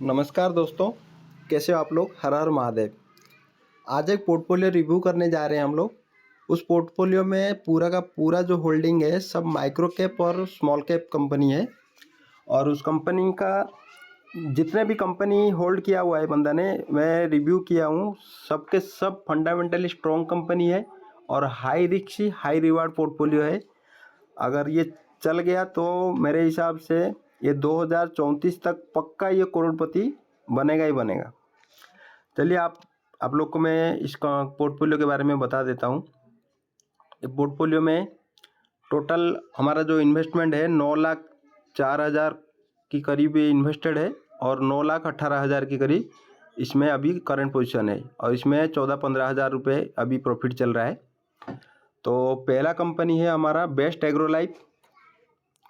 नमस्कार दोस्तों, कैसे हो आप लोग। हर हर महादेव। आज एक पोर्टफोलियो रिव्यू करने जा रहे हैं हम लोग। उस पोर्टफोलियो में पूरा का पूरा जो होल्डिंग है सब माइक्रो कैप और स्मॉल कैप कंपनी है। और उस कंपनी का जितने भी कंपनी होल्ड किया हुआ है बंदा ने, मैं रिव्यू किया हूँ, सबके सब फंडामेंटली स्ट्रॉन्ग कंपनी है और high risk high reward portfolio है। अगर ये चल गया तो मेरे हिसाब से ये 2034 तक पक्का ये करोड़पति बनेगा ही बनेगा। चलिए आप लोग को मैं इसका पोर्टफोलियो के बारे में बता देता हूँ। ये पोर्टफोलियो में टोटल हमारा जो इन्वेस्टमेंट है 9,04,000 की करीब इन्वेस्टेड है और 9,18,000 के करीब इसमें अभी करंट पोजीशन है और इसमें 14-15 हज़ार रुपये अभी प्रॉफिट चल रहा है। तो पहला कंपनी है हमारा बेस्ट एग्रो लाइफ,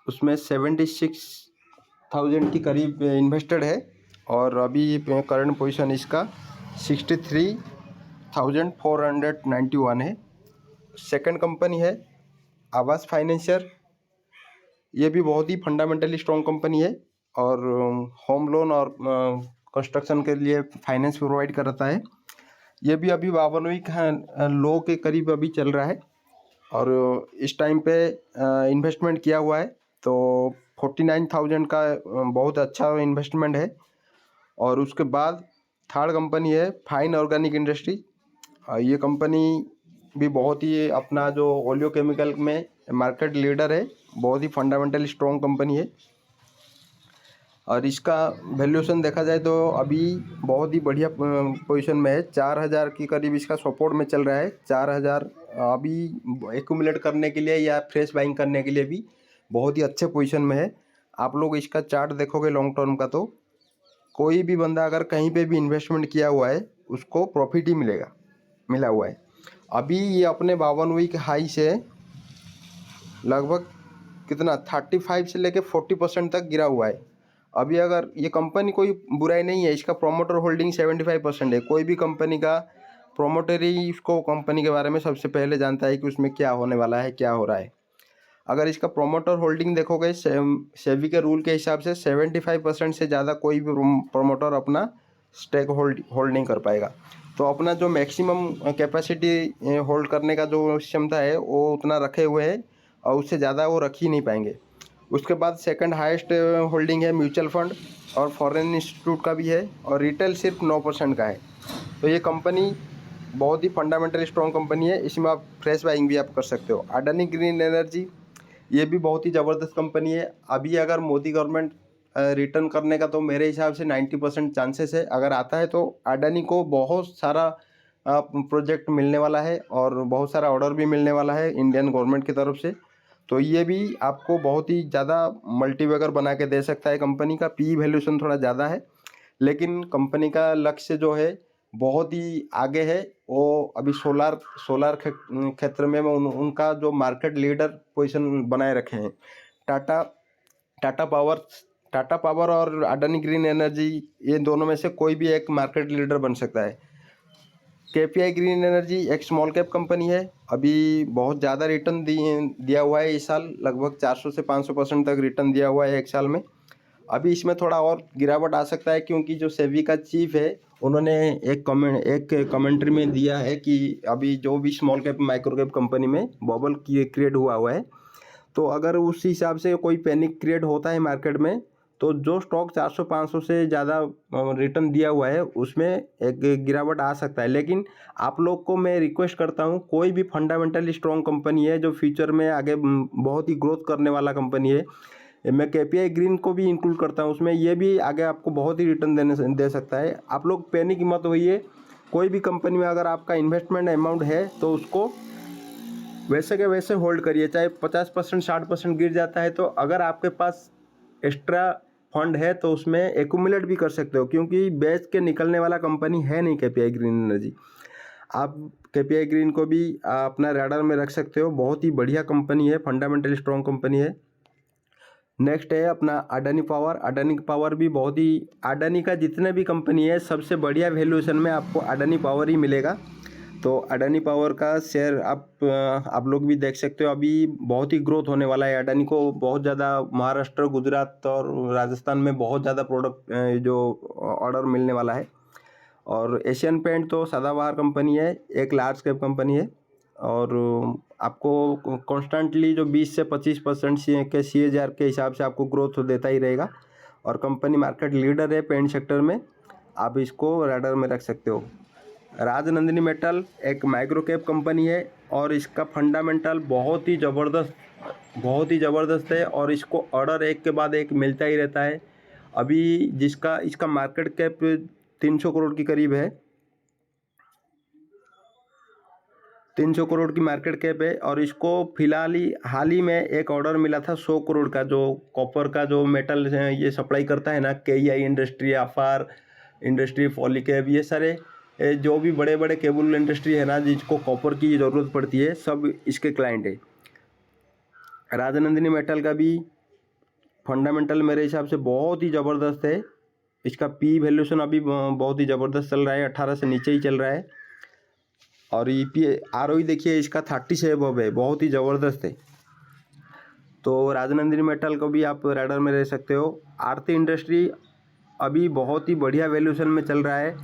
उसमें 76,000 की करीब इन्वेस्टेड है और अभी करंट पोजीशन इसका 63,491 है। सेकंड कंपनी है आवास फाइनेंसर, ये भी बहुत ही फंडामेंटली स्ट्रॉन्ग कंपनी है और होम लोन और कंस्ट्रक्शन के लिए फाइनेंस प्रोवाइड करता है। ये भी अभी 52 लो के करीब अभी चल रहा है और इस टाइम पे इन्वेस्टमेंट किया हुआ है तो 49,000 का बहुत अच्छा इन्वेस्टमेंट है। और उसके बाद थर्ड कंपनी है फाइन ऑर्गेनिक इंडस्ट्री। ये कंपनी भी बहुत ही अपना जो ओलियो केमिकल में मार्केट लीडर है, बहुत ही फंडामेंटली स्ट्रॉन्ग कंपनी है और इसका वैल्यूएशन देखा जाए तो अभी बहुत ही बढ़िया पोजीशन में है। 4,000 की करीब इसका सपोर्ट में चल रहा है। 4,000 अभी एक्यूमुलेट करने के लिए या फ्रेश बाइंग करने के लिए भी बहुत ही अच्छे पोजीशन में है। आप लोग इसका चार्ट देखोगे लॉन्ग टर्म का तो कोई भी बंदा अगर कहीं पे भी इन्वेस्टमेंट किया हुआ है उसको प्रॉफिट ही मिला हुआ है। अभी ये अपने 52 वीक हाई से लगभग कितना 35 से लेके 40% तक गिरा हुआ है। अभी अगर ये कंपनी कोई बुराई नहीं है, इसका प्रोमोटर होल्डिंग 75% है। कोई भी कंपनी का प्रोमोटर ही इसको कंपनी के बारे में सबसे पहले जानता है कि उसमें क्या होने वाला है, क्या हो रहा है। अगर इसका प्रोमोटर होल्डिंग देखोगे सेबी के रूल के हिसाब से 75% से ज़्यादा कोई भी प्रोमोटर अपना स्टेक होल्ड नहीं कर पाएगा। तो अपना जो मैक्सिमम कैपेसिटी होल्ड करने का जो क्षमता है वो उतना रखे हुए है और उससे ज़्यादा वो रख ही नहीं पाएंगे। उसके बाद सेकंड हाईएस्ट होल्डिंग है म्यूचुअल फंड और फॉरेन इंस्टीट्यूट का भी है और रिटेल सिर्फ 9% का है। तो ये कंपनी बहुत ही फंडामेंटली स्ट्रॉन्ग कंपनी है, इसमें आप फ्रेश बाइंग भी आप कर सकते हो। अडानी ग्रीन एनर्जी, ये भी बहुत ही ज़बरदस्त कंपनी है। अभी अगर मोदी गवर्नमेंट रिटर्न करने का तो मेरे हिसाब से 90% चांसेस है। अगर आता है तो अडानी को बहुत सारा प्रोजेक्ट मिलने वाला है और बहुत सारा ऑर्डर भी मिलने वाला है इंडियन गवर्नमेंट की तरफ से। तो ये भी आपको बहुत ही ज़्यादा मल्टीबैगर बना के दे सकता है। कंपनी का पी वैल्यूएशन थोड़ा ज़्यादा है लेकिन कंपनी का लक्ष्य जो है बहुत ही आगे है। वो अभी सोलार क्षेत्र में उनका जो मार्केट लीडर पोजीशन बनाए रखे हैं। टाटा पावर और अडानी ग्रीन एनर्जी, ये दोनों में से कोई भी एक मार्केट लीडर बन सकता है। केपीआई ग्रीन एनर्जी एक स्मॉल कैप कंपनी है, अभी बहुत ज़्यादा रिटर्न दिया हुआ है इस साल, लगभग 400 से 500% तक रिटर्न दिया हुआ है एक साल में। अभी इसमें थोड़ा और गिरावट आ सकता है क्योंकि जो सेबी का चीफ है उन्होंने एक कमेंट्री में दिया है कि अभी जो भी small cap micro cap company में बबल क्रिएट हुआ है। तो अगर उस हिसाब से कोई पैनिक क्रिएट होता है मार्केट में तो जो स्टॉक 400-500 से ज़्यादा रिटर्न दिया हुआ है उसमें एक गिरावट आ सकता है। लेकिन आप लोग को मैं रिक्वेस्ट करता हूँ, कोई भी फंडामेंटली स्ट्रॉन्ग कंपनी है जो फ्यूचर में आगे बहुत ही ग्रोथ करने वाला कंपनी है, मैं केपीआई ग्रीन को भी इंक्लूड करता हूँ उसमें, ये भी आगे आपको बहुत ही रिटर्न दे सकता है। आप लोग पैनिक मत होइए। कोई भी कंपनी में अगर आपका इन्वेस्टमेंट अमाउंट है तो उसको वैसे के वैसे होल्ड करिए, चाहे 50% 60% गिर जाता है तो अगर आपके पास एक्स्ट्रा फंड है तो उसमें एक्यूमुलेट भी कर सकते हो क्योंकि बेच के निकलने वाला कंपनी है नहीं केपीआई ग्रीन एनर्जी। आप केपीआई ग्रीन को भी अपना रडार में रख सकते हो, बहुत ही बढ़िया कंपनी है, फंडामेंटली स्ट्रॉन्ग कंपनी है। नेक्स्ट है अपना अडानी पावर। अडानी पावर भी बहुत ही, अडानी का जितने भी कंपनी है सबसे बढ़िया वैल्यूएशन में आपको अडानी पावर ही मिलेगा। तो अडानी पावर का शेयर आप लोग भी देख सकते हो, अभी बहुत ही ग्रोथ होने वाला है। अडानी को बहुत ज़्यादा महाराष्ट्र, गुजरात और राजस्थान में बहुत ज़्यादा प्रोडक्ट जो ऑर्डर मिलने वाला है। और एशियन पेंट तो सदाबहार कंपनी है, एक लार्ज कैप कंपनी है, और आपको कॉन्स्टेंटली जो 20 से 25% के CAGR के हिसाब से आपको ग्रोथ देता ही रहेगा। और कंपनी मार्केट लीडर है पेंट सेक्टर में, आप इसको रडार में रख सकते हो। राजनंदिनी मेटल एक माइक्रो कैप कंपनी है और इसका फंडामेंटल बहुत ही ज़बरदस्त है, और इसको ऑर्डर एक के बाद एक मिलता ही रहता है। अभी इसका मार्केट कैप 300 करोड़ की करीब है, 300 करोड़ की मार्केट कैप है। और इसको हाल ही में एक ऑर्डर मिला था 100 करोड़ का, जो कॉपर का जो मेटल ये सप्लाई करता है ना, KEI industry, AFAR industry, Polycab, ये सारे जो भी बड़े बड़े केबल इंडस्ट्री है ना जिसको कॉपर की ज़रूरत पड़ती है, सब इसके क्लाइंट है। राजनंदिनी मेटल का भी फंडामेंटल मेरे हिसाब से बहुत ही ज़बरदस्त है। इसका P वैल्यूएशन अभी बहुत ही ज़बरदस्त चल रहा है, 18 से नीचे ही चल रहा है। और ROE देखिए इसका 30 से अबव है, बहुत ही ज़बरदस्त है। तो राजनंदिनी मेटल को भी आप रडार में रह सकते हो। आरती इंडस्ट्री अभी बहुत ही बढ़िया वैल्यूएशन में चल रहा है,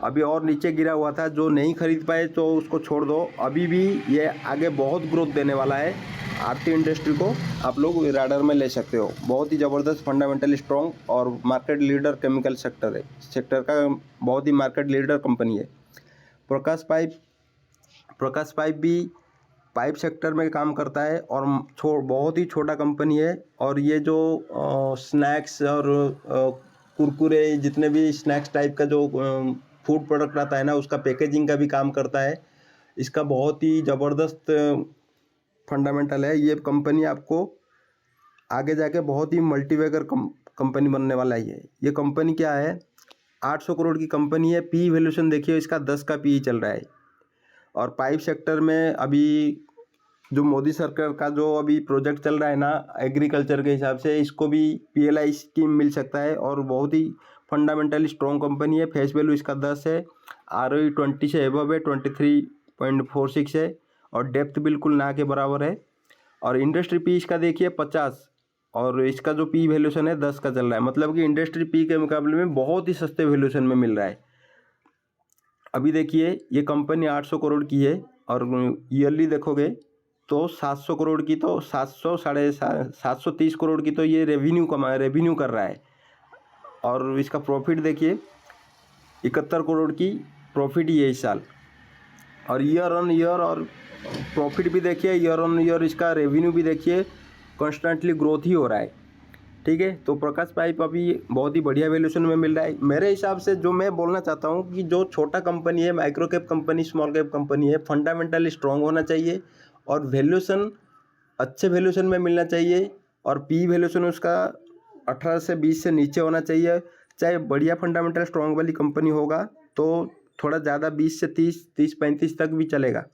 अभी और नीचे गिरा हुआ था, जो नहीं खरीद पाए तो उसको छोड़ दो, अभी भी ये आगे बहुत ग्रोथ देने वाला है। आरती इंडस्ट्री को आप लोग रडार में ले सकते हो, बहुत ही ज़बरदस्त फंडामेंटली स्ट्रॉन्ग और मार्केट लीडर केमिकल सेक्टर का बहुत ही मार्केट लीडर कंपनी है। प्रकाश पाइप भी पाइप सेक्टर में काम करता है और बहुत ही छोटा कंपनी है। और ये जो स्नैक्स और कुरकुरे, जितने भी स्नैक्स टाइप का जो फूड प्रोडक्ट आता है ना, उसका पैकेजिंग का भी काम करता है। इसका बहुत ही ज़बरदस्त फंडामेंटल है। ये कंपनी आपको आगे जाके बहुत ही मल्टीवेगर कंपनी बनने वाला है। ये कंपनी क्या है, 800 करोड़ की कंपनी है। P वैल्यूएशन देखिए इसका 10 का PE चल रहा है। और पाइप सेक्टर में अभी जो मोदी सरकार का जो अभी प्रोजेक्ट चल रहा है ना एग्रीकल्चर के हिसाब से, इसको भी PLI स्कीम मिल सकता है। और बहुत ही फंडामेंटली स्ट्रॉन्ग कंपनी है। फेस वैल्यू इसका 10 है, ROE 20 से एबव है, 23.46 है, और डेप्थ बिल्कुल ना के बराबर है। और इंडस्ट्री P इसका देखिए 50, और इसका जो P वैल्यूएशन है 10 का चल रहा है, मतलब कि इंडस्ट्री P के मुकाबले में बहुत ही सस्ते वैल्यूएशन में मिल रहा है। अभी देखिए ये कंपनी 800 करोड़ की है, और ईयरली देखोगे तो 700 करोड़ की, तो 730 करोड़ की तो ये रेवेन्यू कर रहा है। और इसका प्रॉफिट देखिए 71 करोड़ की प्रॉफिट ही है इस साल। और ईयर ऑन ईयर और प्रॉफिट भी देखिए, ईयर ऑन ईयर इसका रेवेन्यू भी देखिए कॉन्स्टेंटली ग्रोथ ही हो रहा है। ठीक है, तो प्रकाश पाइप अभी बहुत ही बढ़िया वैल्यूएशन में मिल रहा है। मेरे हिसाब से जो मैं बोलना चाहता हूँ कि जो छोटा कंपनी है, micro cap company, small cap company है, फंडामेंटली स्ट्रॉन्ग होना चाहिए और वैल्यूएशन अच्छे वैल्यूएशन में मिलना चाहिए। और P वैल्यूएशन उसका 18 से 20 से नीचे होना चाहिए। चाहे बढ़िया फंडामेंटल स्ट्रॉन्ग वाली कंपनी होगा तो थोड़ा ज़्यादा 20 से 30-35 तक भी चलेगा।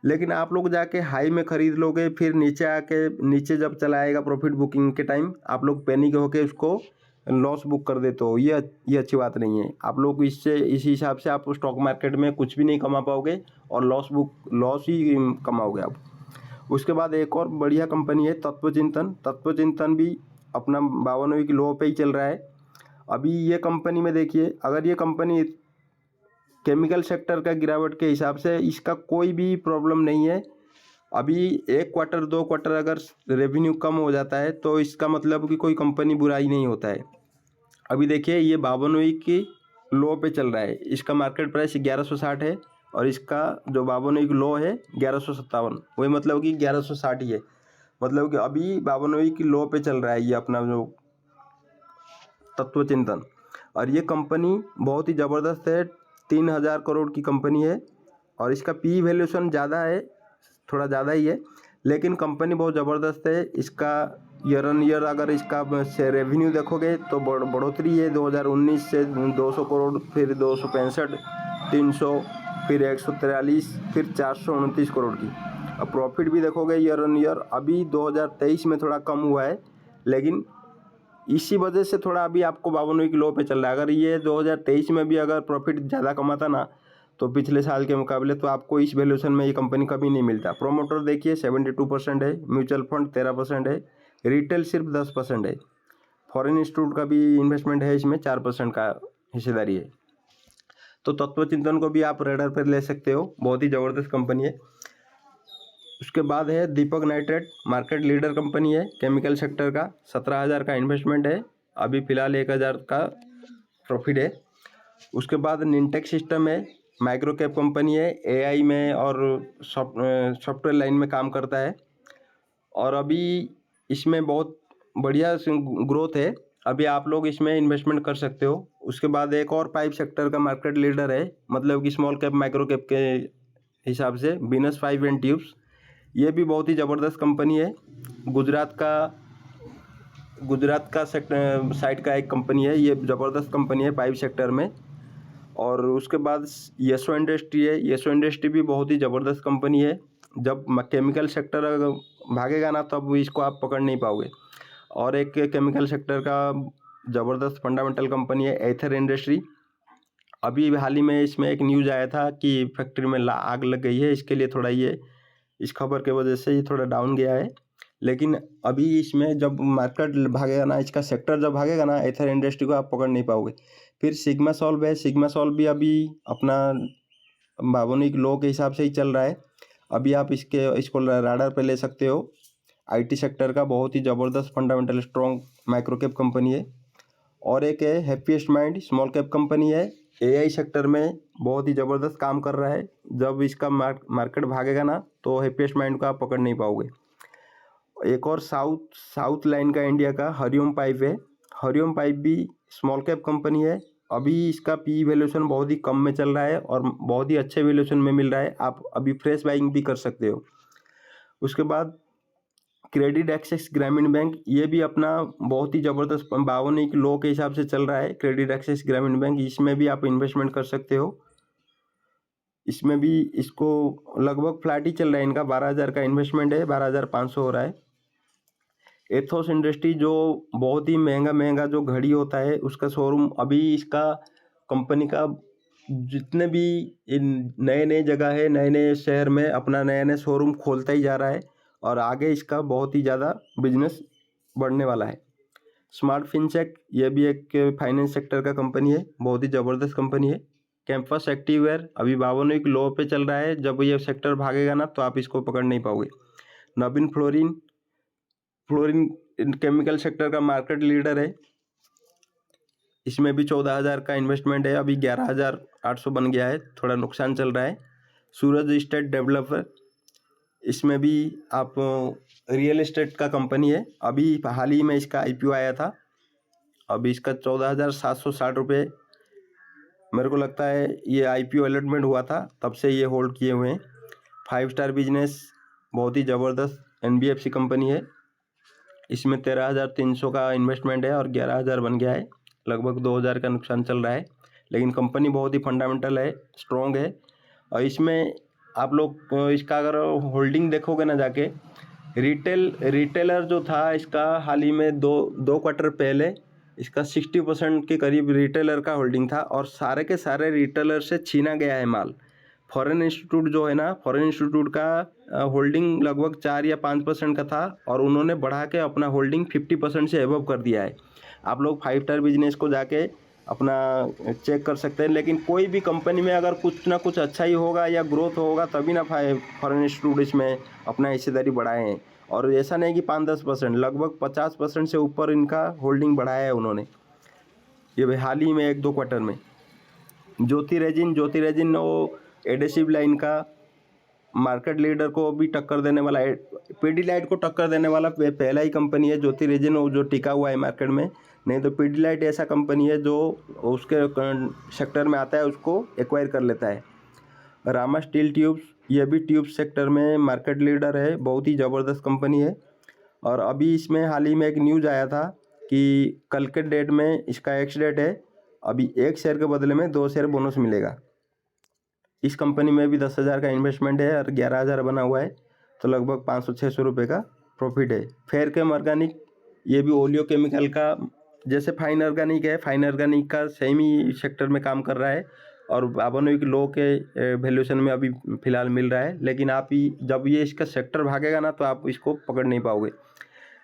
लेकिन आप लोग जाके हाई में ख़रीद लोगे, फिर नीचे जब चला आएगा प्रॉफिट बुकिंग के टाइम, आप लोग पैनिक होके उसको लॉस बुक कर देते हो। ये अच्छी बात नहीं है। आप लोग इस हिसाब से आप स्टॉक मार्केट में कुछ भी नहीं कमा पाओगे और लॉस ही कमाओगे आप। उसके बाद एक और बढ़िया कंपनी है तत्वचिंतन भी अपना 52वें की लो पे ही चल रहा है। अभी ये कंपनी में देखिए, अगर ये कंपनी केमिकल सेक्टर का गिरावट के हिसाब से इसका कोई भी प्रॉब्लम नहीं है। अभी 1 क्वार्टर 2 क्वार्टर अगर रेवेन्यू कम हो जाता है तो इसका मतलब कि कोई कंपनी बुराई नहीं होता है। अभी देखिए ये 52वें की लो पे चल रहा है, इसका मार्केट प्राइस 1160 है और इसका जो 52वें की लो है 1157, वही मतलब कि 1160 ही है। मतलब कि अभी 52वें की लो पे चल रहा है ये अपना जो तत्वचिंतन। और ये कंपनी बहुत ही ज़बरदस्त है, 3000 करोड़ की कंपनी है और इसका P वैल्यूएशन ज़्यादा है, थोड़ा ज़्यादा ही है, लेकिन कंपनी बहुत ज़बरदस्त है। इसका ईयर ऑन ईयर अगर इसका रेवेन्यू देखोगे तो बढ़ोतरी है 2019 से 200 करोड़, फिर 265, 300, फिर 143, फिर 429 करोड़ की। अब प्रॉफिट भी देखोगे ईयर ऑन ईयर अभी 2023 में थोड़ा कम हुआ है, लेकिन इसी वजह से थोड़ा अभी आपको 52वें की लो पे चल रहा है। अगर ये 2023 में भी अगर प्रॉफिट ज़्यादा कमाता ना तो पिछले साल के मुकाबले तो आपको इस वैल्यूएशन में ये कंपनी कभी नहीं मिलता। प्रोमोटर देखिए 72% है, म्यूचुअल फंड 13% है, रिटेल सिर्फ 10% है, फॉरेन इंस्टीट्यूट का भी इन्वेस्टमेंट है, इसमें 4% का हिस्सेदारी है। तो तत्वचिंतन को भी आप रेडर पर ले सकते हो, बहुत ही ज़बरदस्त कंपनी है। उसके बाद है दीपक नाइट्रेट, मार्केट लीडर कंपनी है केमिकल सेक्टर का, 17,000 का इन्वेस्टमेंट है, अभी फ़िलहाल 1,000 का प्रॉफिट है। उसके बाद निनटेक सिस्टम है, माइक्रो कैप कंपनी है, एआई में और सॉफ्टवेयर लाइन में काम करता है और अभी इसमें बहुत बढ़िया ग्रोथ है, अभी आप लोग इसमें इन्वेस्टमेंट कर सकते हो। उसके बाद एक और पाइप सेक्टर का मार्केट लीडर है, मतलब कि स्मॉल कैप माइक्रो कैप के हिसाब से, बीनस पाइप एंड ट्यूब्स, ये भी बहुत ही ज़बरदस्त कंपनी है। गुजरात का साइड का एक कंपनी है, ये ज़बरदस्त कंपनी है पाइप सेक्टर में। और उसके बाद येसो इंडस्ट्री है, येसो इंडस्ट्री भी बहुत ही ज़बरदस्त कंपनी है। जब केमिकल सेक्टर भागेगा ना तब इसको आप पकड़ नहीं पाओगे। और एक केमिकल सेक्टर का ज़बरदस्त फंडामेंटल कंपनी है एथर इंडस्ट्री, अभी हाल ही में इसमें एक न्यूज़ आया था कि फैक्ट्री में आग लग गई है, इसके लिए थोड़ा ये इस खबर के वजह से ये थोड़ा डाउन गया है। लेकिन अभी इसमें जब मार्केट भागेगा ना, इसका सेक्टर जब भागेगा ना, एथर इंडस्ट्री को आप पकड़ नहीं पाओगे। फिर सिग्मा सॉल्व है, सिग्मा सॉल्व भी अभी अपना बावनिक लो के हिसाब से ही चल रहा है, अभी आप इसको राडार पे ले सकते हो। आईटी सेक्टर का बहुत ही ज़बरदस्त fundamental strong micro cap company है। और एक है happiest mind, small cap company है, एआई सेक्टर में बहुत ही ज़बरदस्त काम कर रहा है। जब इसका मार्केट भागेगा ना तो हैप्पीएस्ट माइंड को आप पकड़ नहीं पाओगे। एक और साउथ लाइन का इंडिया का हरिओम पाइप है, हरिओम पाइप भी स्मॉल कैप कंपनी है, अभी इसका पी वैल्यूएशन बहुत ही कम में चल रहा है और बहुत ही अच्छे वैल्यूएशन में मिल रहा है, आप अभी फ्रेश बाइंग भी कर सकते हो। उसके बाद क्रेडिट एक्सेस ग्रामीण बैंक, ये भी अपना बहुत ही ज़बरदस्त 52 लो के हिसाब से चल रहा है। क्रेडिट एक्सेस ग्रामीण बैंक, इसमें भी आप इन्वेस्टमेंट कर सकते हो। इसमें भी इसको लगभग फ्लैट ही चल रहा है, इनका 12,000 का इन्वेस्टमेंट है, 12,500 हो रहा है। एथोस इंडस्ट्री जो बहुत ही महंगा जो घड़ी होता है उसका शोरूम, अभी इसका कंपनी का जितने भी नए जगह है, नए शहर में अपना नया शोरूम खोलता ही जा रहा है और आगे इसका बहुत ही ज़्यादा बिजनेस बढ़ने वाला है। स्मार्ट फिनचेक, ये भी एक फाइनेंस सेक्टर का कंपनी है, बहुत ही ज़बरदस्त कंपनी है। कैंपस एक्टिववेयर अभी 52 लो पे चल रहा है, जब ये सेक्टर भागेगा ना तो आप इसको पकड़ नहीं पाओगे। नवीन फ्लोरिन केमिकल सेक्टर का मार्केट लीडर है, इसमें भी 14,000 का इन्वेस्टमेंट है, अभी 11,800 बन गया है, थोड़ा नुकसान चल रहा है। सूरज स्टेट डेवलपर, इसमें भी आप रियल एस्टेट का कंपनी है, अभी हाल ही में इसका आईपीओ आया था, अभी इसका 14,760 रुपये मेरे को लगता है ये आईपीओ अलॉटमेंट हुआ था तब से ये होल्ड किए हुए हैं। 5 स्टार बिजनेस बहुत ही ज़बरदस्त एनबीएफसी कंपनी है, इसमें 13,300 का इन्वेस्टमेंट है और 11,000 बन गया है, लगभग 2,000 का नुकसान चल रहा है। लेकिन कंपनी बहुत ही फंडामेंटल है, स्ट्रॉन्ग है। और इसमें आप लोग इसका अगर होल्डिंग देखोगे ना जाके, रिटेलर जो था इसका हाल ही में दो क्वार्टर पहले इसका 60% के करीब रिटेलर का होल्डिंग था और सारे के सारे रिटेलर से छीना गया है माल। फॉरेन इंस्टीट्यूट जो है ना, फॉरेन इंस्टीट्यूट का होल्डिंग लगभग 4 या 5% का था और उन्होंने बढ़ा के अपना होल्डिंग 50% से एबव कर दिया है। आप लोग 5 स्टार बिजनेस को जाके अपना चेक कर सकते हैं। लेकिन कोई भी कंपनी में अगर कुछ ना कुछ अच्छा ही होगा या ग्रोथ होगा तभी ना फॉरेन इंस्टीट्यूट इसमें अपना हिस्सेदारी बढ़ाए हैं। और ऐसा नहीं कि 5-10%, लगभग 50% से ऊपर इनका होल्डिंग बढ़ाया है उन्होंने, ये हाल ही में 1-2 क्वार्टर में। ज्योति रेजिन वो एडेसिव लाइन का मार्केट लीडर को भी टक्कर देने वाला है, पीडीलाइट को टक्कर देने वाला पहला ही कंपनी है ज्योति रेजिन, जो टिका हुआ है मार्केट में। नहीं तो पीडीलाइट ऐसा कंपनी है जो उसके सेक्टर में आता है उसको एक्वायर कर लेता है। रामा स्टील ट्यूब्स, ये भी ट्यूब सेक्टर में मार्केट लीडर है, बहुत ही ज़बरदस्त कंपनी है। और अभी इसमें हाल ही में एक न्यूज़ आया था कि कल के डेट में इसका एक्स डेट है, अभी 1 शेयर के बदले में 2 शेयर बोनस मिलेगा। इस कंपनी में भी 10,000 का इन्वेस्टमेंट है और 11,000 बना हुआ है, तो लगभग 500-600 रुपये का प्रॉफिट है। फेयरकेम ऑर्गेनिक, ये भी ओलियो केमिकल का जैसे फाइन ऑर्गेनिक है, फाइन ऑर्गेनिक का सेम ही सेक्टर में काम कर रहा है, और 52 लो के वैल्यूएशन में अभी फ़िलहाल मिल रहा है। लेकिन आप ही जब ये इसका सेक्टर भागेगा ना तो आप इसको पकड़ नहीं पाओगे।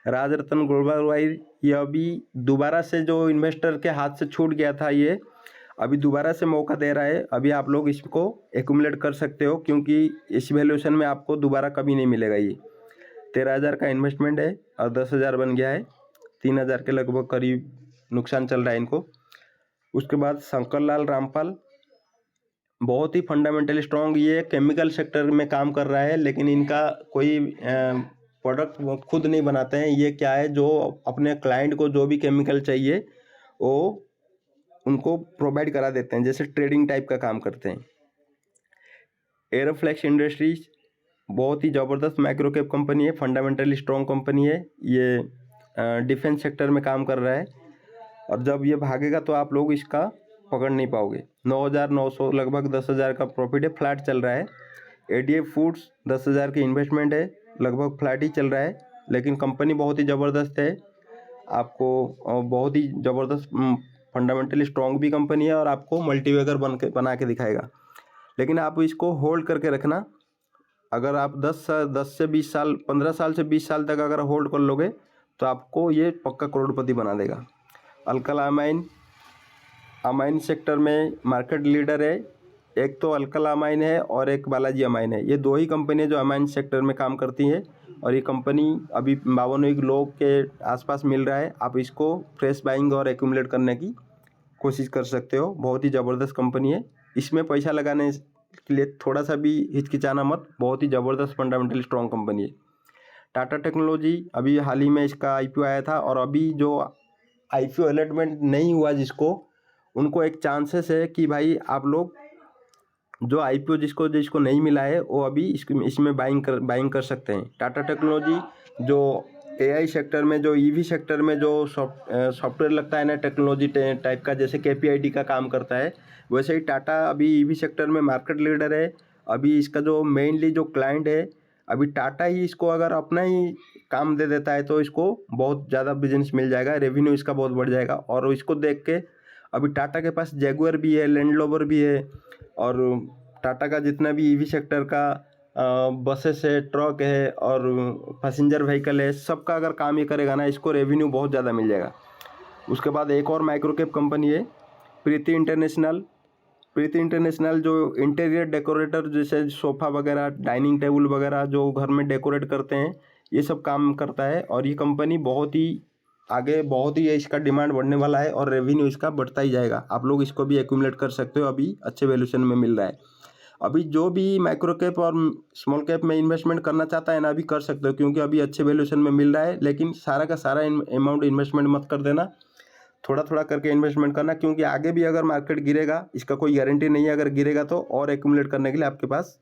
राजरत्न ग्लोबल वाइज ये अभी दोबारा से जो इन्वेस्टर के हाथ से छूट गया था, ये अभी दोबारा से मौका दे रहा है। अभी आप लोग इसको एक्यूमुलेट कर सकते हो, क्योंकि इस वैल्यूएशन में आपको दोबारा कभी नहीं मिलेगा। ये 13,000 का इन्वेस्टमेंट है और 10,000 बन गया है। 3,000 के लगभग करीब नुकसान चल रहा है इनको। उसके बाद शंकर लाल रामपाल, बहुत ही फंडामेंटली स्ट्रॉन्ग, ये केमिकल सेक्टर में काम कर रहा है, लेकिन इनका कोई प्रोडक्ट वो खुद नहीं बनाते हैं। ये क्या है, जो अपने क्लाइंट को जो भी केमिकल चाहिए वो उनको प्रोवाइड करा देते हैं, जैसे ट्रेडिंग टाइप का काम करते हैं। एरोफ्लेक्स इंडस्ट्रीज बहुत ही ज़बरदस्त माइक्रो कैप कंपनी है, फंडामेंटली स्ट्रॉन्ग कंपनी है। ये डिफेंस सेक्टर में काम कर रहा है और जब ये भागेगा तो आप लोग इसका पकड़ नहीं पाओगे। 9,900 लगभग 10,000 का प्रॉफिट है, फ्लैट चल रहा है। एडीएफ फूड्स 10,000 की इन्वेस्टमेंट है, लगभग फ्लैट ही चल रहा है, लेकिन कंपनी बहुत ही ज़बरदस्त है। आपको बहुत ही ज़बरदस्त फंडामेंटली स्ट्रॉन्ग भी कंपनी है और आपको मल्टीबैगर बना के दिखाएगा। लेकिन आप इसको होल्ड करके रखना। अगर आप 10 से 20 साल 15 साल से 20 साल तक अगर होल्ड कर लोगे तो आपको ये पक्का करोड़पति बना देगा। अल्कला अमाइन सेक्टर में मार्केट लीडर है। एक तो अल्कला अमाइन है और एक बालाजी अमाइन है। ये दो ही कंपनी जो अमाइन सेक्टर में काम करती हैं और ये कंपनी अभी 52 लोग के आसपास मिल रहा है। आप इसको फ्रेश बाइंग और एक्यूमुलेट करने की कोशिश कर सकते हो। बहुत ही ज़बरदस्त कंपनी है। इसमें पैसा लगाने के लिए थोड़ा सा भी हिचकिचाना मत, बहुत ही ज़बरदस्त फंडामेंटली स्ट्रॉन्ग कंपनी है। टाटा टेक्नोलॉजी अभी हाल ही में इसका आईपीओ आया था और अभी जो आईपीओ अलॉटमेंट नहीं हुआ जिसको, उनको एक चांसेस है कि भाई आप लोग जो आईपीओ जिसको नहीं मिला है वो अभी इसमें बाइंग कर सकते हैं। टाटा टेक्नोलॉजी जो एआई सेक्टर में, जो ईवी सेक्टर में जो सॉफ्टवेयर लगता है ना, टेक्नोलॉजी टाइप का, जैसे केपीआईटी का काम करता है, वैसे ही टाटा अभी ईवी सेक्टर में मार्केट लीडर है। अभी इसका जो मेनली जो क्लाइंट है, अभी टाटा ही इसको अगर अपना ही काम दे देता है तो इसको बहुत ज़्यादा बिजनेस मिल जाएगा, रेवेन्यू इसका बहुत बढ़ जाएगा। और इसको देख के अभी टाटा के पास जैगुआर भी है, लैंड रोवर भी है और टाटा का जितना भी ईवी सेक्टर का बसेस है, ट्रक है और पैसेंजर व्हीकल है, सबका अगर काम ये करेगा ना, इसको रेवेन्यू बहुत ज़्यादा मिल जाएगा। उसके बाद एक और माइक्रो कैप कंपनी है प्रीति इंटरनेशनल। प्रीति इंटरनेशनल जो इंटीरियर डेकोरेटर, जैसे सोफ़ा वगैरह, डाइनिंग टेबल वगैरह जो घर में डेकोरेट करते हैं, ये सब काम करता है। और ये कंपनी बहुत ही आगे, बहुत ही इसका डिमांड बढ़ने वाला है और रेवेन्यू इसका बढ़ता ही जाएगा। आप लोग इसको भी एक्यूमुलेट कर सकते हो, अभी अच्छे वैल्यूएशन में मिल रहा है। अभी जो भी माइक्रो कैप और स्मॉल कैप में इन्वेस्टमेंट करना चाहता है ना, अभी कर सकते हो, क्योंकि अभी अच्छे वैल्यूएशन में मिल रहा है। लेकिन सारा का सारा अमाउंट इन्वेस्टमेंट मत कर देना, थोड़ा थोड़ा करके इन्वेस्टमेंट करना, क्योंकि आगे भी अगर मार्केट गिरेगा, इसका कोई गारंटी नहीं है, अगर गिरेगा तो और एक्यूमुलेट करने के लिए आपके पास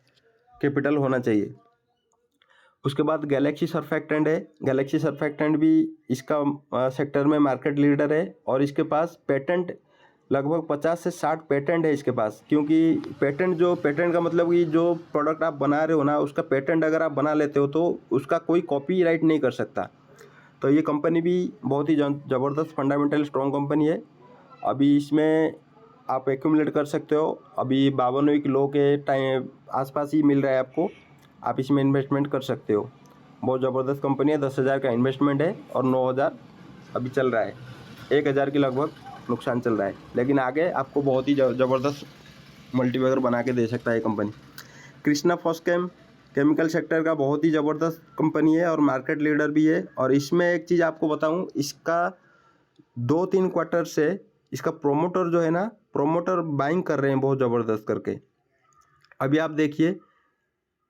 कैपिटल होना चाहिए। उसके बाद गैलेक्सी सर्फैक्टेंट है। गैलेक्सी सर्फैक्टेंट भी इसका सेक्टर में मार्केट लीडर है और इसके पास पेटेंट लगभग 50 से 60 पेटेंट है इसके पास। क्योंकि पेटेंट का मतलब कि जो प्रोडक्ट आप बना रहे हो ना, उसका पेटेंट अगर आप बना लेते हो तो उसका कोई कॉपीराइट नहीं कर सकता। तो ये कंपनी भी बहुत ही ज़बरदस्त फंडामेंटल स्ट्रॉन्ग कंपनी है। अभी इसमें आप एक्यूमुलेट कर सकते हो। अभी 52 किलो के टाइम आसपास ही मिल रहा है आपको, आप इसमें इन्वेस्टमेंट कर सकते हो। बहुत ज़बरदस्त कंपनी है। 10,000 का इन्वेस्टमेंट है और 9,000 अभी चल रहा है। 1,000 की लगभग नुकसान चल रहा है, लेकिन आगे आपको बहुत ही ज़बरदस्त मल्टीबैगर बना के दे सकता है कंपनी। कृष्णा फॉस्केम केमिकल सेक्टर का बहुत ही ज़बरदस्त कंपनी है और मार्केट लीडर भी है। और इसमें एक चीज़ आपको बताऊं, इसका 2-3 क्वार्टर से इसका प्रोमोटर जो है ना, प्रोमोटर बाइंग कर रहे हैं बहुत ज़बरदस्त करके। अभी आप देखिए,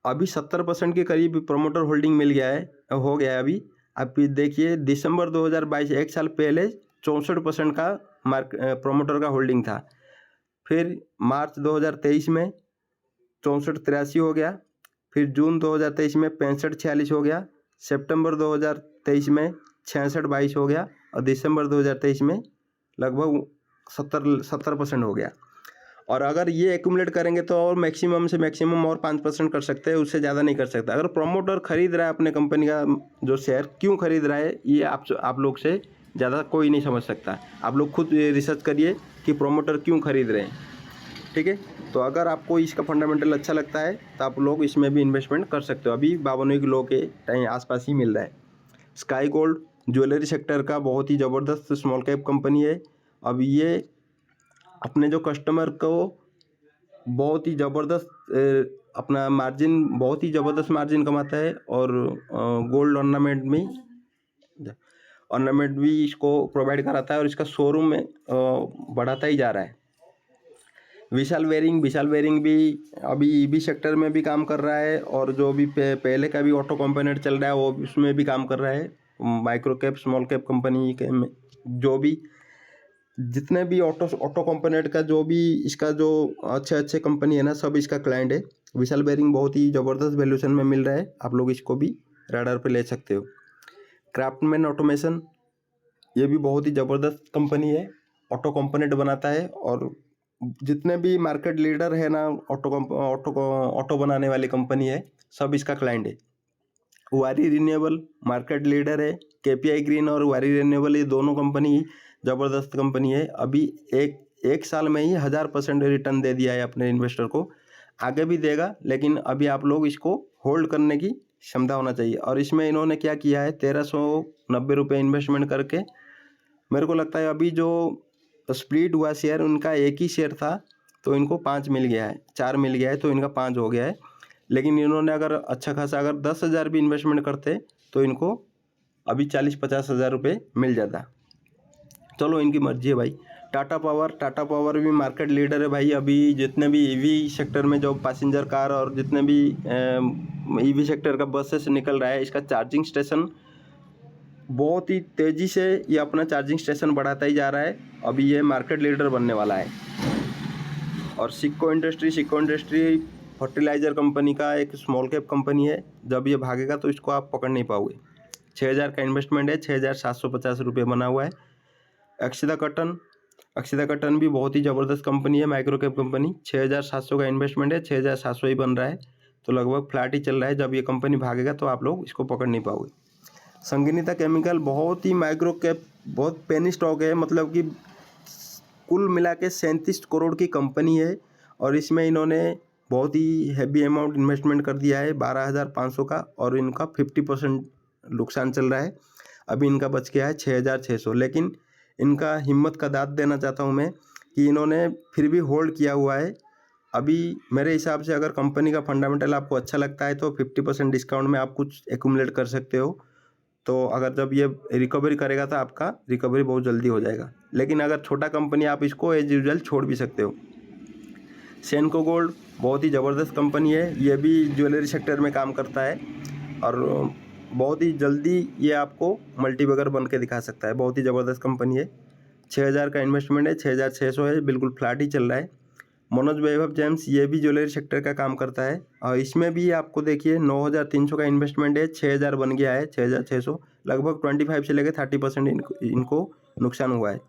अभी 70% के करीब प्रोमोटर होल्डिंग हो गया है। अभी आप देखिए, दिसंबर 2022, एक साल पहले 64% का प्रोमोटर का होल्डिंग था। फिर मार्च 2023 में 64-83 हो गया। फिर जून 2023 में 65-46 हो गया। सितंबर 2023 में 66-22 हो गया और दिसंबर 2023 में लगभग 70% हो गया। और अगर ये एक्यूमुलेट करेंगे तो और मैक्सिमम से मैक्सिमम और 5% कर सकते हैं, उससे ज़्यादा नहीं कर सकता। अगर प्रमोटर खरीद रहा है अपने कंपनी का जो शेयर, क्यों खरीद रहा है, ये आप लोग से ज़्यादा कोई नहीं समझ सकता। आप लोग खुद रिसर्च करिए कि प्रमोटर क्यों खरीद रहे हैं। ठीक है। तो अगर आपको इसका फंडामेंटल अच्छा लगता है तो आप लोग इसमें भी इन्वेस्टमेंट कर सकते हो। अभी 52 किलो के टाइम आसपास ही मिल रहा है। स्काई गोल्ड ज्वेलरी सेक्टर का बहुत ही ज़बरदस्त स्मॉल कैप कंपनी है। अब ये अपने जो कस्टमर को बहुत ही ज़बरदस्त अपना मार्जिन, बहुत ही ज़बरदस्त मार्जिन कमाता है। और गोल्ड ऑर्नामेंट भी इसको प्रोवाइड कराता है और इसका शोरूम में बढ़ाता ही जा रहा है। विशाल बेयरिंग भी अभी ईवी सेक्टर में भी काम कर रहा है, और जो भी पहले का भी ऑटो कंपोनेंट चल रहा है वो उसमें भी काम कर रहा है। Micro cap small cap company के में जो भी जितने भी ऑटो कंपोनेंट का जो भी इसका जो अच्छे कंपनी है ना, सब इसका क्लाइंट है। विशाल बेयरिंग बहुत ही ज़बरदस्त वैल्यूएशन में मिल रहा है, आप लोग इसको भी राडार पे ले सकते हो। क्राफ्टमैन ऑटोमेशन ये भी बहुत ही ज़बरदस्त कंपनी है, ऑटो कंपोनेंट बनाता है। और जितने भी मार्केट लीडर है ना, ऑटो बनाने वाली कंपनी है, सब इसका क्लाइंट है। वारी रिन्यूएबल मार्केट लीडर है। केपीआई ग्रीन और वारी रिन्यूएबल ये दोनों कंपनी ज़बरदस्त कंपनी है। अभी एक साल में ही 1000% रिटर्न दे दिया है अपने इन्वेस्टर को, आगे भी देगा, लेकिन अभी आप लोग इसको होल्ड करने की क्षमता होना चाहिए। और इसमें इन्होंने क्या किया है, 1390 रुपये इन्वेस्टमेंट करके, मेरे को लगता है अभी जो स्प्लिट हुआ शेयर उनका एक ही शेयर था, तो इनको 5 मिल गया है, 4 मिल गया है, तो इनका 5 हो गया है। लेकिन इन्होंने अगर अच्छा खासा अगर 10,000 भी इन्वेस्टमेंट करते तो इनको अभी 40-50 हज़ार रुपये मिल जाता। चलो इनकी मर्जी है भाई। टाटा पावर भी मार्केट लीडर है भाई। अभी जितने भी ईवी सेक्टर में जो पैसेंजर कार और जितने भी ईवी सेक्टर का बसेस निकल रहा है, इसका चार्जिंग स्टेशन बहुत ही तेज़ी से ये अपना चार्जिंग स्टेशन बढ़ाता ही जा रहा है। अभी ये मार्केट लीडर बनने वाला है। और सिक्को इंडस्ट्री फर्टिलाइज़र कंपनी का एक स्मॉल कैप कंपनी है। जब ये भागेगा तो इसको आप पकड़ नहीं पाओगे। 6000 का इन्वेस्टमेंट है, 6750 रुपये बना हुआ है। अक्षिता कटन भी बहुत ही ज़बरदस्त कंपनी है, माइक्रो कैप कंपनी। 6700 का इन्वेस्टमेंट है, 6700 ही बन रहा है, तो लगभग फ्लैट ही चल रहा है। जब ये कंपनी भागेगा तो आप लोग इसको पकड़ नहीं पाओगे। संगीता केमिकल बहुत ही माइक्रो कैप, बहुत पेनी स्टॉक है, मतलब कि कुल मिला के 37 करोड़ की कंपनी है। और इसमें इन्होंने बहुत ही हैवी अमाउंट इन्वेस्टमेंट कर दिया है, 12,500 का, और इनका 50% नुकसान चल रहा है। अभी इनका बच गया है 6,600। लेकिन इनका हिम्मत का दाद देना चाहता हूँ मैं कि इन्होंने फिर भी होल्ड किया हुआ है। अभी मेरे हिसाब से अगर कंपनी का फंडामेंटल आपको अच्छा लगता है तो 50% डिस्काउंट में आप कुछ एक्यूमुलेट कर सकते हो। तो अगर जब ये रिकवरी करेगा तो आपका रिकवरी बहुत जल्दी हो जाएगा। लेकिन अगर छोटा कंपनी आप इसको एज यूजुअल छोड़ भी सकते हो। सेनको गोल्ड बहुत ही ज़बरदस्त कंपनी है, ये भी ज्वेलरी सेक्टर में काम करता है और बहुत ही जल्दी ये आपको मल्टीबैगर बन के दिखा सकता है। बहुत ही ज़बरदस्त कंपनी है। 6000 का इन्वेस्टमेंट है, 6600 है, बिल्कुल फ्लैट ही चल रहा है। मनोज वैभव जेम्स ये भी ज्वेलरी सेक्टर का काम करता है और इसमें भी आपको देखिए 9300 का इन्वेस्टमेंट है, 6000 बन गया है, 6600, लगभग 25 से लेकर 30% इनको नुकसान हुआ है।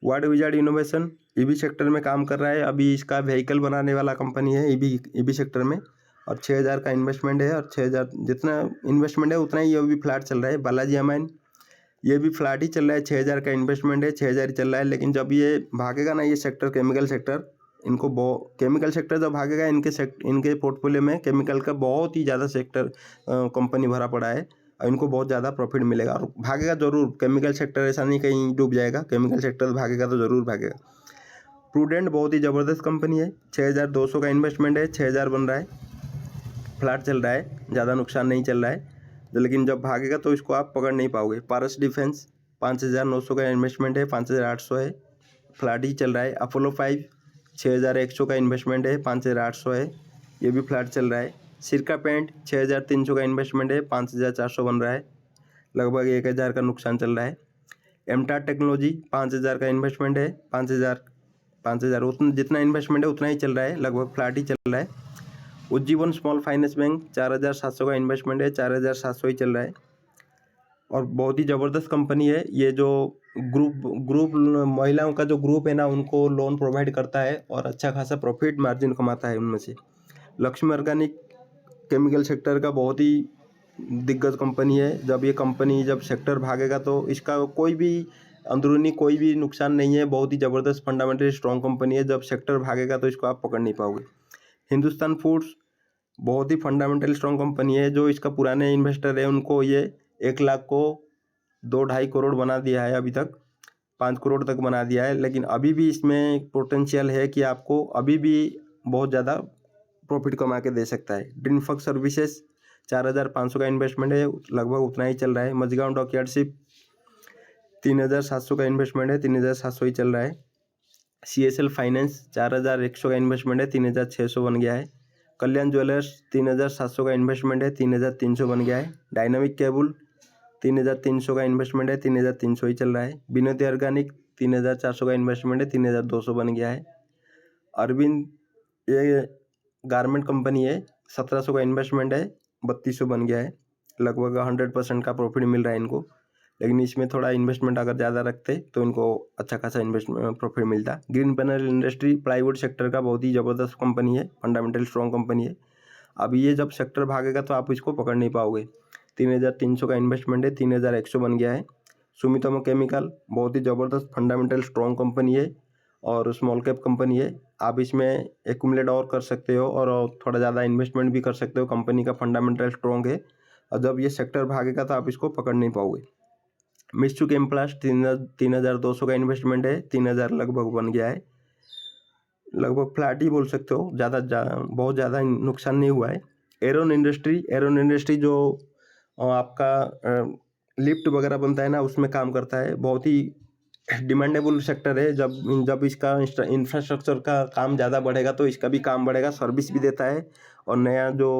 Ward wizard innovation EV sector में काम कर रहा है। अभी इसका व्हीकल बनाने वाला कंपनी है ईवी सेक्टर में, और 6000 का इन्वेस्टमेंट है, और 6000 जितना इन्वेस्टमेंट है उतना ही ये भी फ्लैट चल रहा है। बालाजी अमाइन ये भी फ्लैट ही चल रहा है, 6000 का इन्वेस्टमेंट है, 6000 ही चल रहा है। लेकिन जब ये भागेगा ना ये sector, chemical sector, chemical sector जब भागेगा, इनके पोर्टफोलियो में केमिकल का बहुत ही ज़्यादा सेक्टर कंपनी भरा पड़ा है और इनको बहुत ज़्यादा प्रॉफिट मिलेगा और भागेगा ज़रूर। केमिकल सेक्टर ऐसा नहीं कहीं डूब जाएगा, केमिकल सेक्टर भागेगा तो ज़रूर भागेगा। प्रूडेंट बहुत ही ज़बरदस्त कंपनी है, 6200 का इन्वेस्टमेंट है, 6000 बन रहा है, फ्लैट चल रहा है, ज़्यादा नुकसान नहीं चल रहा है। लेकिन जब भागेगा तो इसको आप पकड़ नहीं पाओगे। पारस डिफेंस 5900 का इन्वेस्टमेंट है, 5800 है, फ्लैट ही चल रहा है। अपोलो 5 6100 का इन्वेस्टमेंट है, 5800 है, ये भी फ्लैट चल रहा है। सिरका पेंट 6300 का इन्वेस्टमेंट है, 5400 बन रहा है, लगभग 1000 का नुकसान चल रहा है। एमटार टेक्नोलॉजी 5000 का इन्वेस्टमेंट है, 5000 उतना जितना इन्वेस्टमेंट है उतना ही चल रहा है, लगभग फ्लैट ही चल रहा है। उज्जीवन स्मॉल फाइनेंस बैंक 4700 का इन्वेस्टमेंट है, 4700 ही चल रहा है और बहुत ही ज़बरदस्त कंपनी है। ये जो ग्रुप महिलाओं का जो ग्रुप है ना, उनको लोन प्रोवाइड करता है और अच्छा खासा प्रॉफिट मार्जिन कमाता है उनमें से। लक्ष्मी ऑर्गेनिक केमिकल सेक्टर का बहुत ही दिग्गज कंपनी है। जब ये कंपनी जब सेक्टर भागेगा तो इसका कोई भी अंदरूनी कोई भी नुकसान नहीं है, बहुत ही ज़बरदस्त फंडामेंटली स्ट्रॉन्ग कंपनी है। जब सेक्टर भागेगा तो इसको आप पकड़ नहीं पाओगे। हिंदुस्तान फूड्स बहुत ही फंडामेंटली स्ट्रॉन्ग कंपनी है। जो इसका पुराने इन्वेस्टर है उनको ये 1 लाख को 2-2.5 करोड़ बना दिया है, अभी तक 5 करोड़ तक बना दिया है। लेकिन अभी भी इसमें पोटेंशियल है कि आपको अभी भी बहुत ज़्यादा प्रॉफिट कमा के दे सकता है। ड्रीमफक सर्विसेज 4,500 का इन्वेस्टमेंट है, लगभग उतना ही चल रहा है। मझगांव डॉकयार्डशिप 3,700 का इन्वेस्टमेंट है, 3,700 ही चल रहा है। CSL फाइनेंस 4,100 का इन्वेस्टमेंट है, 3,600 बन गया है। कल्याण ज्वेलर्स 3,700 का इन्वेस्टमेंट है, 3,300 बन गया है। डायनामिक केबल 3,300 का इन्वेस्टमेंट है, 3,300 ही चल रहा है। विनोदी ऑर्गेनिक 3,400 का इन्वेस्टमेंट है, 3,200 बन गया है। अरविंद ये गारमेंट कंपनी है, 1,700 का इन्वेस्टमेंट है, 3,200 बन गया है। लगभग 100% का प्रॉफिट मिल रहा है इनको, लेकिन इसमें थोड़ा इन्वेस्टमेंट अगर ज़्यादा रखते तो इनको अच्छा खासा इन्वेस्टमेंट प्रॉफिट मिलता। Green panel industry plywood sector का बहुत ही ज़बरदस्त कंपनी है, फंडामेंटल स्ट्रॉन्ग कंपनी है। अब ये जब सेक्टर भागेगा तो आप इसको पकड़ नहीं पाओगे। 3,300 का इन्वेस्टमेंट है, 3,100 बन गया है। सुमितोमो केमिकल बहुत ही ज़बरदस्त फंडामेंटल स्ट्रॉन्ग कंपनी है और स्मॉल कैप कंपनी है। आप इसमें एक्यूमुलेट और कर सकते हो और थोड़ा ज़्यादा इन्वेस्टमेंट भी कर सकते हो। कंपनी का फंडामेंटल स्ट्रॉन्ग है और जब ये सेक्टर भागेगा तो आप इसको पकड़ नहीं पाओगे। मित्सुबिशी केम्प्लास्ट 3,200 का इन्वेस्टमेंट है, 3,000 लगभग बन गया है। लगभग फ्लैट ही बोल सकते हो, बहुत ज़्यादा नुकसान नहीं हुआ है। एरोन इंडस्ट्री जो आपका लिफ्ट वगैरह बनता है ना, उसमें काम करता है। बहुत ही डिमांडेबल सेक्टर है। जब इसका इंफ्रास्ट्रक्चर का काम ज़्यादा बढ़ेगा तो इसका भी काम बढ़ेगा। सर्विस भी देता है और नया जो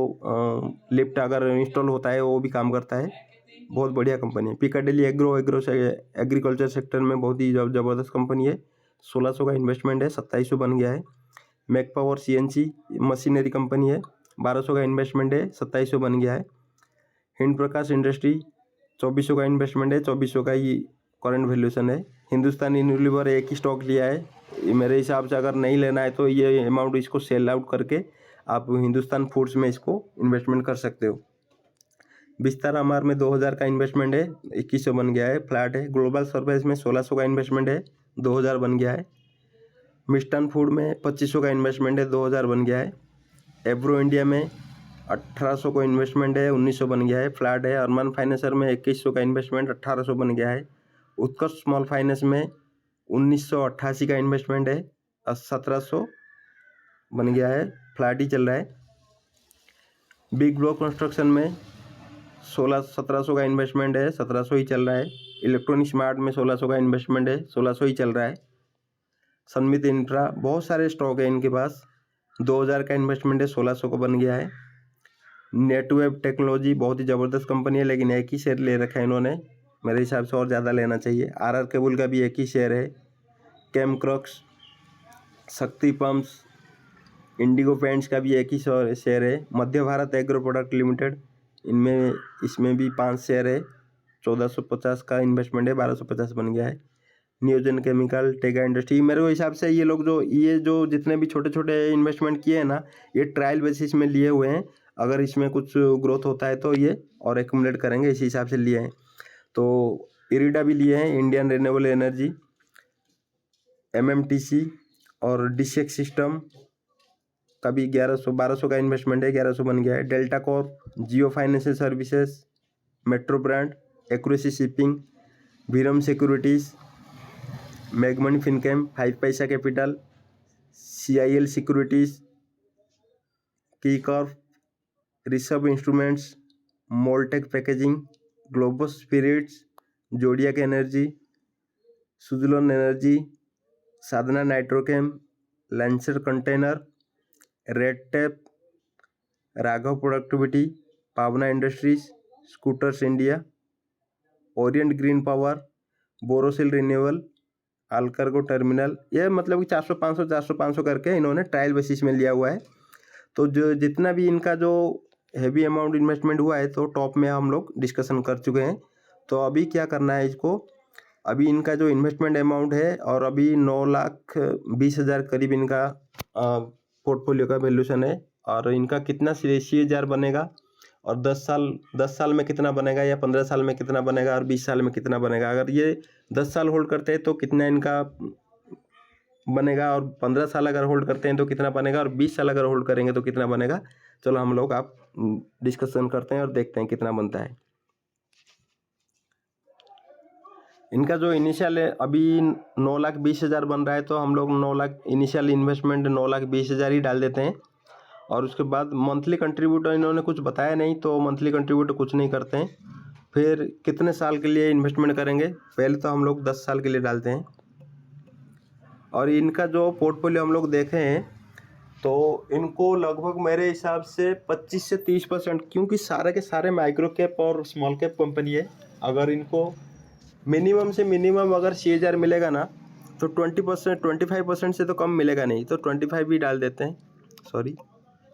लिफ्ट अगर इंस्टॉल होता है वो भी काम करता है। बहुत बढ़िया कंपनी है। पिकाडेली एग्रो से एग्रीकल्चर सेक्टर में बहुत ही ज़बरदस्त कंपनी है। 1,600 का इन्वेस्टमेंट है, 2,700 बन गया है। Mac Power CNC machinery company है, 1,200 का इन्वेस्टमेंट है, 2,700 बन गया है। हिंद प्रकाश इंडस्ट्री 2,400 का इन्वेस्टमेंट है, 2,400 का ही करंट वैल्यूएशन है। हिंदुस्तान यूनिलीवर एक ही स्टॉक लिया है। मेरे हिसाब से अगर नहीं लेना है तो ये अमाउंट इसको सेल आउट करके आप हिंदुस्तान फूड्स में इसको इन्वेस्टमेंट कर सकते हो। विस्तारा अमार में 2,000 का इन्वेस्टमेंट है, 2,100 बन गया है, फ्लैट है। ग्लोबल सर्विस में 1,600 का इन्वेस्टमेंट है, 2,000 बन गया है। मिस्टन फूड में 2,500 का इन्वेस्टमेंट है, 2,000 बन गया है। एब्रो इंडिया में 1,800 का इन्वेस्टमेंट है, 1,900 बन गया है, फ्लैट है। अरमान फाइनेंसर में 2,100 का इन्वेस्टमेंट, 1,800 बन गया है। उत्कर्ष स्मॉल फाइनेंस में 1,988 का इन्वेस्टमेंट है और 1,700 बन गया है, फ्लैट ही चल रहा है। बिग ब्लॉक कंस्ट्रक्शन में 1,700 का इन्वेस्टमेंट है, 1,700 ही चल रहा है। इलेक्ट्रॉनिक स्मार्ट में 1,600 का इन्वेस्टमेंट है, 1,600 ही चल रहा है। सन्मित इंफ्रा बहुत सारे स्टॉक है इनके पास, 2,000 का इन्वेस्टमेंट है, 1,600 को बन गया है। नेटवेब टेक्नोलॉजी बहुत ही ज़बरदस्त कंपनी है, लेकिन एक ही शेयर ले रखा है इन्होंने, मेरे हिसाब से और ज़्यादा लेना चाहिए। RR केबल का भी एक ही शेयर है। कैमक्रॉक्स, शक्ति पंप्स, इंडिगो पेंट्स का भी एक ही शेयर है। मध्य भारत एग्रो प्रोडक्ट लिमिटेड इसमें भी 5 शेयर है, 1,450 का इन्वेस्टमेंट है, 1,250 बन गया है। नियोजन केमिकल, टेगा इंडस्ट्री, मेरे हिसाब से ये लोग जो जितने भी छोटे छोटे इन्वेस्टमेंट किए हैं ना, ये ट्रायल बेसिस में लिए हुए हैं। अगर इसमें कुछ ग्रोथ होता है तो ये और एक्यूमुलेट करेंगे, इसी हिसाब से लिए हैं। तो इरिडा भी लिए हैं, इंडियन रिन्यूएबल एनर्जी, MMTC और डिसेक सिस्टम का भी 1,100-1,200 का इन्वेस्टमेंट है, 1,100 बन गया है। Delta Corp, Jio Financial Services, Metro brand, Accuracy Shipping, Veeram Securities, मैगमनी फिनकेम, 5 पैसा कैपिटल, CIL सिक्योरिटीज़, की Corp, Rishabh Instruments, Moldtek Packaging, Globus Spirits, Zodiac Energy, Suzlon Energy, Sadhana Nitrochem, Lancer Container, Red Tape, Raghav Productivity, Pavna Industries, Scooters India, Orient Green Power, Borosil Renewable, Allcargo Terminal. ये मतलब कि 400-500 करके इन्होंने trial basis में लिया हुआ है। तो जो जितना भी इनका जो हैवी अमाउंट इन्वेस्टमेंट हुआ है तो टॉप में हम लोग डिस्कशन कर चुके हैं। तो अभी क्या करना है इसको, अभी इनका जो इन्वेस्टमेंट अमाउंट है और अभी 9,20,000 करीब इनका पोर्टफोलियो का वैल्यूशन है। और इनका कितना CAGR बनेगा और 10 साल में कितना बनेगा या 15 साल में कितना बनेगा और 20 साल में कितना बनेगा, अगर ये 10 साल होल्ड करते हैं तो कितना इनका बनेगा, और 15 साल अगर होल्ड करते हैं तो कितना बनेगा, और 20 साल अगर होल्ड करेंगे तो कितना बनेगा। चलो हम लोग आप डिस्कशन करते हैं और देखते हैं कितना बनता है। इनका जो इनिशियल अभी 9,20,000 बन रहा है, तो हम लोग 9 लाख इनिशियल इन्वेस्टमेंट 9,20,000 ही डाल देते हैं। और उसके बाद मंथली कंट्रीब्यूटर इन्होंने कुछ बताया नहीं, तो मंथली कंट्रीब्यूटर कुछ नहीं करते हैं। फिर कितने साल के लिए इन्वेस्टमेंट करेंगे, पहले तो हम लोग 10 साल के लिए डालते हैं। और इनका जो पोर्टफोलियो हम लोग देखे हैं तो इनको लगभग मेरे हिसाब से 25 से 30%, क्योंकि सारे के सारे माइक्रो कैप और स्मॉल कैप कंपनी है। अगर इनको मिनिमम से मिनिमम अगर 6,000 मिलेगा ना, तो 20%, 25% से तो कम मिलेगा नहीं, तो 25 भी डाल देते हैं। सॉरी,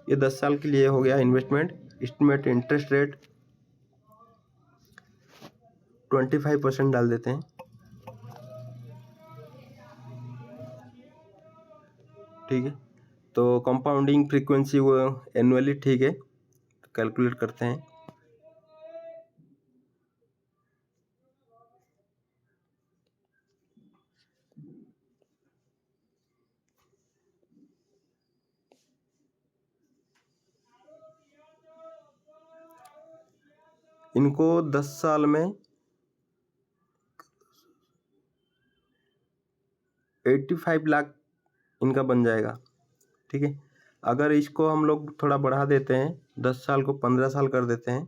ये 10 साल के लिए हो गया इन्वेस्टमेंट। एस्टिमेट इंटरेस्ट रेट 25% डाल देते हैं। ठीक है, तो कंपाउंडिंग फ्रीक्वेंसी वो एनुअली, ठीक है, कैलकुलेट करते हैं। इनको 10 साल में 85 लाख इनका बन जाएगा। ठीक है, अगर इसको हम लोग थोड़ा बढ़ा देते हैं, 10 साल को 15 साल कर देते हैं,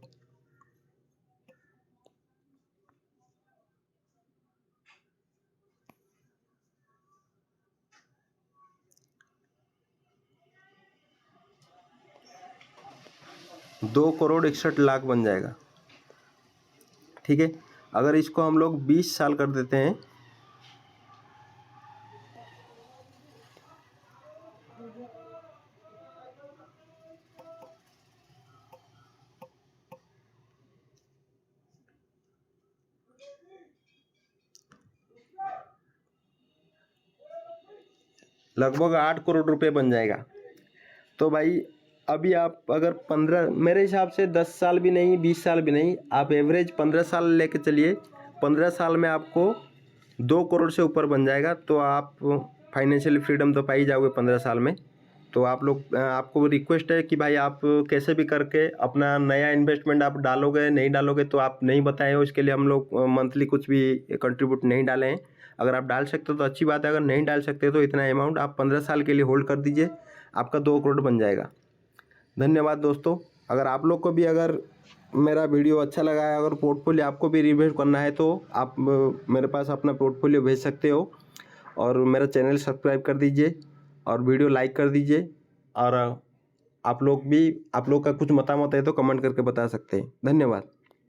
₹2,61,00,000 बन जाएगा। ठीक है, अगर इसको हम लोग 20 साल कर देते हैं, लगभग 8 करोड़ रुपए बन जाएगा। तो भाई अभी आप अगर 15, मेरे हिसाब से 10 साल भी नहीं, 20 साल भी नहीं, आप एवरेज 15 साल लेके चलिए। 15 साल में आपको 2 करोड़ से ऊपर बन जाएगा। तो आप फाइनेंशियल फ्रीडम तो पा ही जाओगे 15 साल में। तो आप लोग, आपको रिक्वेस्ट है कि भाई आप कैसे भी करके अपना नया इन्वेस्टमेंट आप डालोगे, नहीं डालोगे तो आप नहीं बताए हो, इसके लिए हम लोग मंथली कुछ भी कंट्रीब्यूट नहीं डाले हैं। अगर आप डाल सकते हो तो अच्छी बात है, अगर नहीं डाल सकते तो इतना अमाउंट आप 15 साल के लिए होल्ड कर दीजिए, आपका 2 करोड़ बन जाएगा। धन्यवाद दोस्तों। अगर आप लोग को भी अगर मेरा वीडियो अच्छा लगा है, अगर पोर्टफोलियो आपको भी रिव्यू करना है तो आप मेरे पास अपना पोर्टफोलियो भेज सकते हो। और मेरा चैनल सब्सक्राइब कर दीजिए और वीडियो लाइक कर दीजिए। और आप लोग का कुछ मतामत है तो कमेंट करके बता सकते हैं। धन्यवाद।